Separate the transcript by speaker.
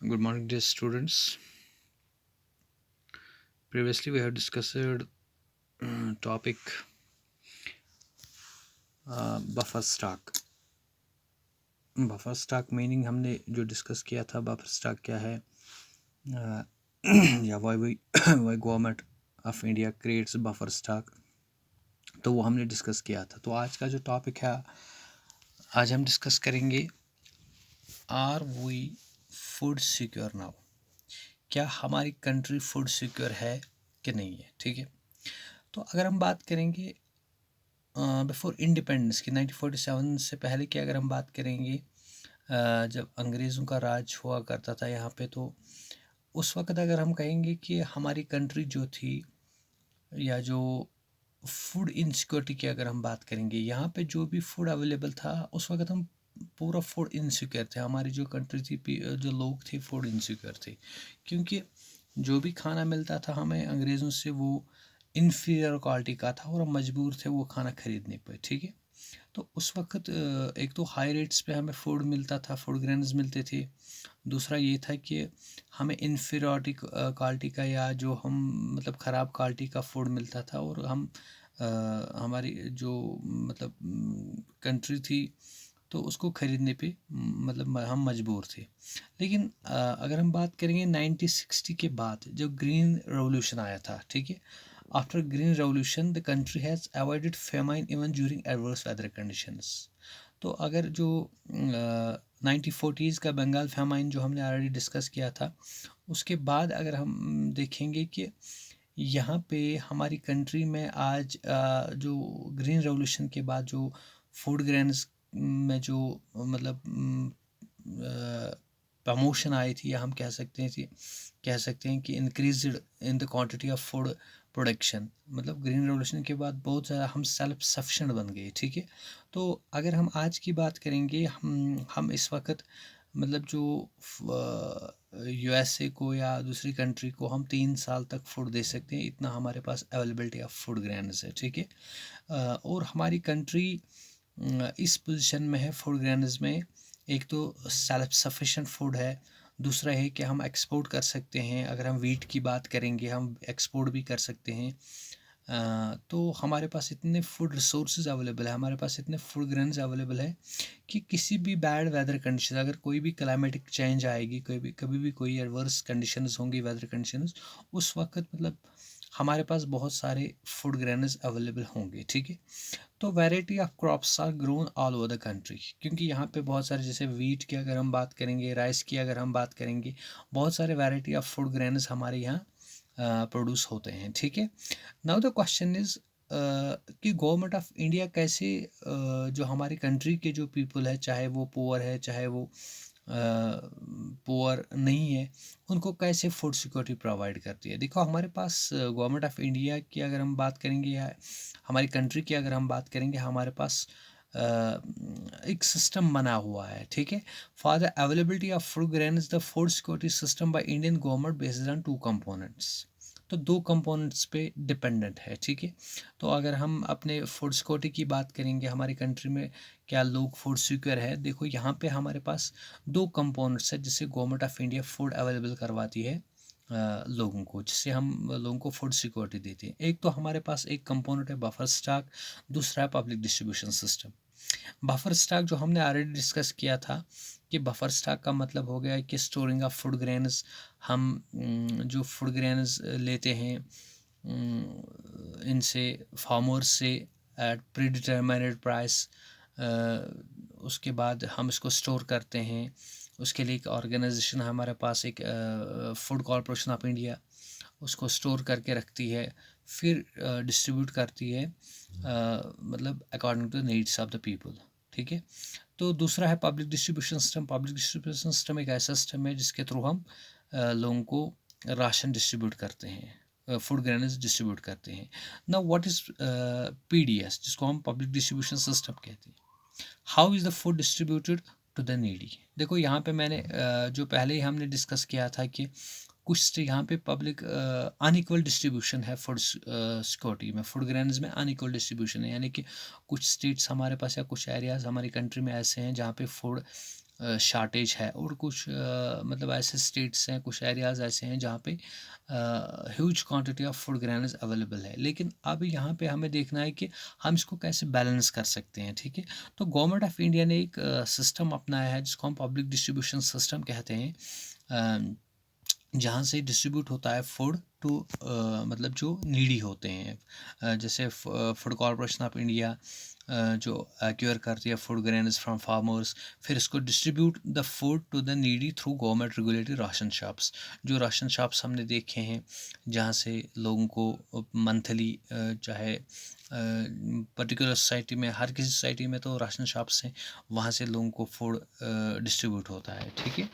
Speaker 1: Good morning, dear students. Previously, we have discussed topic buffer stock. Buffer stock meaning हमने जो discuss किया था, buffer stock क्या है या why government of India creates buffer stock, तो वो हमने डिस्कस किया था। तो आज का जो टॉपिक है, आज हम डिस्कस करेंगे are we food secure now. क्या हमारी कंट्री फूड सिक्योर है कि नहीं है, ठीक है। तो अगर हम बात करेंगे बिफोर इंडिपेंडेंस की 1947 से पहले की अगर हम बात करेंगे, जब अंग्रेज़ों का राज हुआ करता था यहाँ पे, तो उस वक्त अगर हम कहेंगे कि हमारी कंट्री जो थी, या जो फूड इनसिक्योरिटी की अगर हम बात करेंगे, यहाँ पे जो भी फूड अवेलेबल था उस वक्त हम पूरा फूड इनसिक्योर थे। हमारी जो कंट्री थी, जो लोग थे फूड इनसिक्योर थे, क्योंकि जो भी खाना मिलता था हमें अंग्रेज़ों से वो इन्फीरियर क्वालिटी का था और हम मजबूर थे वो खाना खरीदने पर, ठीक है। तो उस वक्त एक तो हाई रेट्स पे हमें फूड मिलता था, फूड ग्रेन्स मिलते थे। दूसरा ये था कि हमें इन्फीरियरिटी क्वालिटी का, या जो हम मतलब ख़राब क्वालिटी का फूड मिलता था, और हम हमारी जो मतलब कंट्री थी, तो उसको ख़रीदने पे मतलब हम मजबूर थे। लेकिन अगर हम बात करेंगे 1960 के बाद जब ग्रीन रेवोल्यूशन आया था, ठीक है। After green revolution the country has avoided famine even during adverse weather conditions. तो अगर जो 1940s का बंगाल फेमाइन जो हमने ऑलरेडी डिस्कस किया था, उसके बाद अगर हम देखेंगे कि यहाँ पे हमारी कंट्री में आज जो ग्रीन रेवोल्यूशन के बाद जो फूड ग्रेन्स में जो मतलब प्रमोशन आई थी, या हम कह सकते हैं कि increase in the quantity of food production, मतलब ग्रीन रेवोल्यूशन के बाद बहुत ज़्यादा हम सेल्फ सफिशेंट बन गए, ठीक है। तो अगर हम आज की बात करेंगे, हम इस वक्त मतलब जो यूएसए को या दूसरी कंट्री को हम 3 साल तक फूड दे सकते हैं, इतना हमारे पास अवेलेबिलिटी ऑफ फूड ग्रेन्स है, ठीक है। और हमारी कंट्री इस पोजीशन में है फूड ग्रेन्स में, एक तो सेल्फ सफिशेंट फूड है, दूसरा है कि हम एक्सपोर्ट कर सकते हैं। अगर हम वीट की बात करेंगे, हम एक्सपोर्ट भी कर सकते हैं। तो हमारे पास इतने फूड रिसोर्सेज अवेलेबल है, हमारे पास इतने फूड ग्रेन्स अवेलेबल है कि किसी भी बैड वेदर कंडीशन, अगर कोई भी क्लाइमेटिक चेंज आएगी, कभी भी कोई एडवर्स कंडीशंस होंगी, वेदर कंडीशंस, उस वक्त मतलब हमारे पास बहुत सारे फूड ग्रेन्स अवेलेबल होंगे, ठीक है। तो variety of crops are grown all over the country, क्योंकि यहाँ पे बहुत सारे, जैसे वीट की अगर हम बात करेंगे, राइस की अगर हम बात करेंगे, बहुत सारे वैरायटी ऑफ फूड ग्रेन्स हमारे यहाँ प्रोड्यूस होते हैं, ठीक है। नाउ द क्वेश्चन इज कि गवर्नमेंट ऑफ इंडिया कैसे जो हमारी कंट्री के जो पीपल है, चाहे वो पुअर है चाहे वो पुअर नहीं है, उनको कैसे फूड सिक्योरिटी प्रोवाइड करती है। देखो, हमारे पास गवर्नमेंट ऑफ इंडिया की अगर हम बात करेंगे, या हमारी कंट्री की अगर हम बात करेंगे, हमारे पास एक सिस्टम बना हुआ है, ठीक है। For the availability of food grains the food security system by Indian government based on 2 components. तो 2 कंपोनेंट्स पे डिपेंडेंट है, ठीक है। तो अगर हम अपने फूड सिक्योरिटी की बात करेंगे, हमारी कंट्री में क्या लोग फूड सिक्योर है, देखो यहाँ पे हमारे पास 2 कंपोनेंट्स है जिससे government of India food available करवाती है लोगों को, जिससे हम लोगों को फूड सिक्योरिटी देते हैं। एक तो हमारे पास एक कंपोनेंट है बफर स्टॉक, दूसरा है public distribution system. Buffer stock जो हमने ऑलरेडी डिस्कस किया था कि बफर स्टॉक का मतलब हो गया कि स्टोरिंग ऑफ फूड ग्रेन्स। हम जो फूड ग्रेन्स लेते हैं इनसे, फार्मर्स से, एट प्री डिटरमाइंड प्राइस, उसके बाद हम इसको स्टोर करते हैं। उसके लिए एक ऑर्गेनाइजेशन हमारे पास, एक फूड कॉरपोरेशन ऑफ इंडिया, उसको स्टोर करके रखती है, फिर डिस्ट्रीब्यूट करती है मतलब according to the needs of the people, ठीक है। तो दूसरा है public distribution system. Public distribution system एक ऐसा सिस्टम है जिसके थ्रू हम लोगों को राशन डिस्ट्रीब्यूट करते हैं, फूड ग्रेन्स डिस्ट्रीब्यूट करते हैं। ना व्हाट इज़ पीडीएस, जिसको हम पब्लिक डिस्ट्रीब्यूशन सिस्टम कहते हैं। How is the food distributed to the needy. देखो यहाँ पे मैंने जो पहले ही हमने डिस्कस किया था कि कुछ यहाँ पे पब्लिक अनइक्वल डिस्ट्रीब्यूशन है फूड सिक्योरिटी में, फूड ग्रेन्स में अनइक्वल डिस्ट्रीब्यूशन है, यानी कि कुछ स्टेट्स हमारे पास या कुछ एरियाज़ हमारी कंट्री में ऐसे हैं जहाँ पे फूड शार्टेज है, और कुछ मतलब ऐसे स्टेट्स हैं, कुछ एरियाज़ ऐसे हैं जहाँ पे huge quantity of food grains available है। लेकिन अब यहाँ पे हमें देखना है कि हम इसको कैसे बैलेंस कर सकते हैं, ठीक है। तो गवर्नमेंट ऑफ इंडिया ने एक सिस्टम अपनाया है जिसको हम पब्लिक डिस्ट्रीब्यूशन सिस्टम कहते हैं, जहाँ से डिस्ट्रीब्यूट होता है फूड टू मतलब जो नीडी होते हैं। जैसे फूड कॉरपोरेशन ऑफ इंडिया जो एक्वायर करती है फूड ग्रेन्स फ्रॉम फार्मर्स, फिर इसको distribute the food to the needy through government regulated ration shops. जो राशन शॉप्स हमने देखे हैं जहाँ से लोगों को मंथली, चाहे पर्टिकुलर सोसाइटी में, हर किसी सोसाइटी में तो राशन शॉप्स हैं, वहाँ से लोगों को फूड डिस्ट्रीब्यूट होता है, ठीक है।